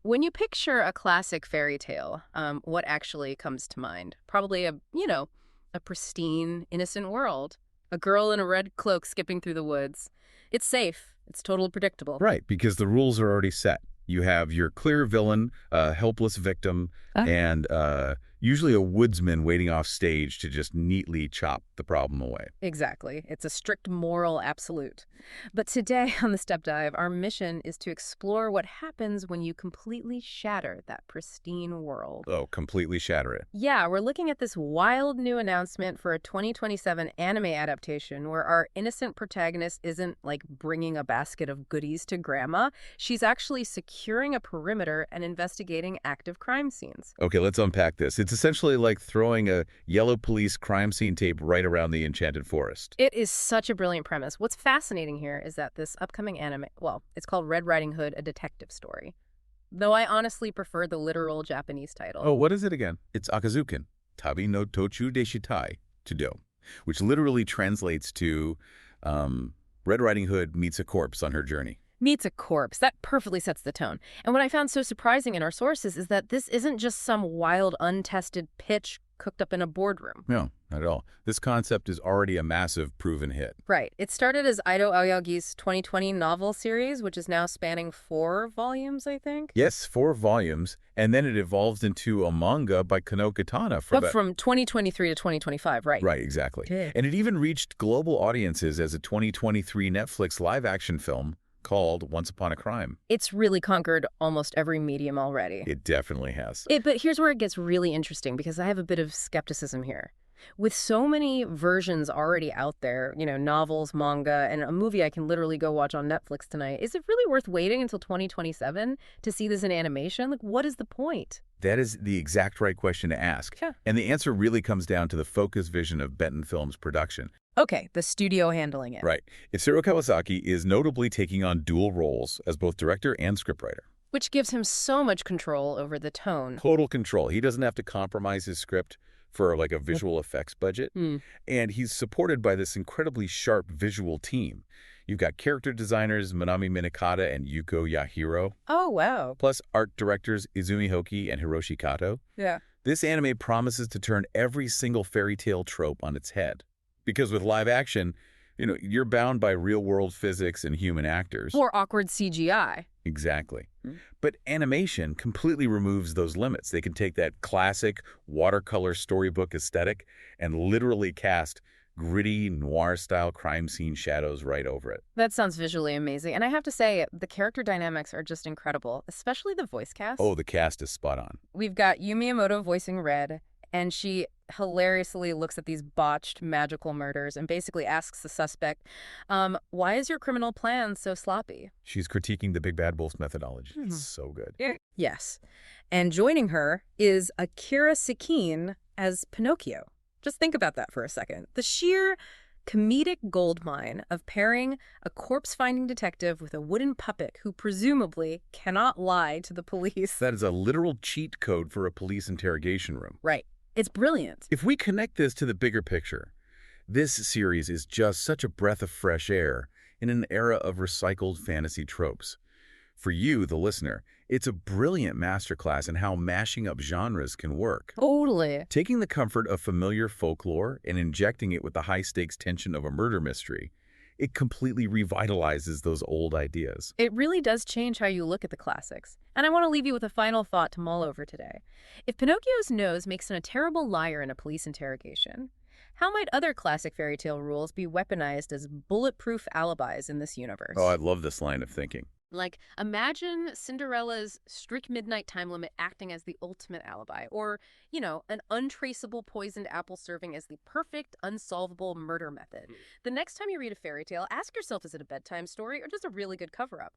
When you picture a classic fairy tale, what actually comes to mind? Probably a pristine, innocent world. A girl in a red cloak skipping through the woods. It's safe. It's totally predictable. Right, because the rules are already set. You have your clear villain, a helpless victim, and usually a woodsman waiting off stage to just neatly chop the problem away. Exactly. It's a strict moral absolute. But today on the Step Dive, our mission is to explore what happens when you completely shatter that pristine world. Oh, completely shatter it. Yeah, we're looking at this wild new announcement for a 2027 anime adaptation where our innocent protagonist isn't like bringing a basket of goodies to grandma. She's actually securing a perimeter and investigating active crime scenes. Okay, let's unpack this. It's essentially like throwing a yellow police crime scene tape right around the enchanted forest. It is such a brilliant premise. What's fascinating here is that this upcoming anime, well, it's called Red Riding Hood, a detective story. Though I honestly prefer the literal Japanese title. Oh, what is it again? It's Akazuken, Tabi no Tochu de Shitai, to do, which literally translates to Red Riding Hood meets a corpse on her journey. Meets a corpse. That perfectly sets the tone. And what I found so surprising in our sources is that this isn't just some wild, untested pitch cooked up in a boardroom. No, not at all. This concept is already a massive, proven hit. Right. It started as Ido Aoyagi's 2020 novel series, which is now spanning 4 volumes, I think. Yes, 4 volumes, and then it evolved into a manga by Kano Katana. From 2023 to 2025, right? Right, exactly. Yeah. And it even reached global audiences as a 2023 Netflix live-action film called Once Upon a Crime. It's really conquered almost every medium already. It definitely has. But here's where it gets really interesting, because I have a bit of skepticism here. With so many versions already out there, novels, manga, and a movie I can literally go watch on Netflix tonight, is it really worth waiting until 2027 to see this in animation? Like, what is the point? That is the exact right question to ask. Yeah. And the answer really comes down to the focused vision of Benton Films' production. Okay, the studio handling it. Right. Itsuro Kawasaki is notably taking on dual roles as both director and scriptwriter. Which gives him so much control over the tone. Total control. He doesn't have to compromise his script for like a visual effects budget. And he's supported by this incredibly sharp visual team. You've got character designers Manami Minikata and Yuko Yahiro. Oh, wow. Plus art directors Izumi Hoki and Hiroshi Kato. Yeah. This anime promises to turn every single fairy tale trope on its head. Because with live action, you're bound by real-world physics and human actors. Or awkward CGI. Exactly. But animation completely removes those limits. They can take that classic watercolor storybook aesthetic and literally cast gritty, noir-style crime scene shadows right over it. That sounds visually amazing. And I have to say, the character dynamics are just incredible, especially the voice cast. Oh, the cast is spot on. We've got Yu Miyamoto voicing Red, and she hilariously looks at these botched magical murders and basically asks the suspect, why is your criminal plan so sloppy? She's critiquing the Big Bad Wolf's methodology. It's so good. Yes. And joining her is Akira Sekine as Pinocchio. Just think about that for a second. The sheer comedic goldmine of pairing a corpse-finding detective with a wooden puppet who presumably cannot lie to the police. That is a literal cheat code for a police interrogation room. Right. It's brilliant. If we connect this to the bigger picture, this series is just such a breath of fresh air in an era of recycled fantasy tropes. For you, the listener, it's a brilliant masterclass in how mashing up genres can work. Totally. Taking the comfort of familiar folklore and injecting it with the high-stakes tension of a murder mystery, it completely revitalizes those old ideas. It really does change how you look at the classics. And I want to leave you with a final thought to mull over today. If Pinocchio's nose makes him a terrible liar in a police interrogation, how might other classic fairy tale rules be weaponized as bulletproof alibis in this universe? Oh, I love this line of thinking. Like, imagine Cinderella's strict midnight time limit acting as the ultimate alibi, or, an untraceable poisoned apple serving as the perfect, unsolvable murder method. The next time you read a fairy tale, ask yourself, is it a bedtime story or just a really good cover-up?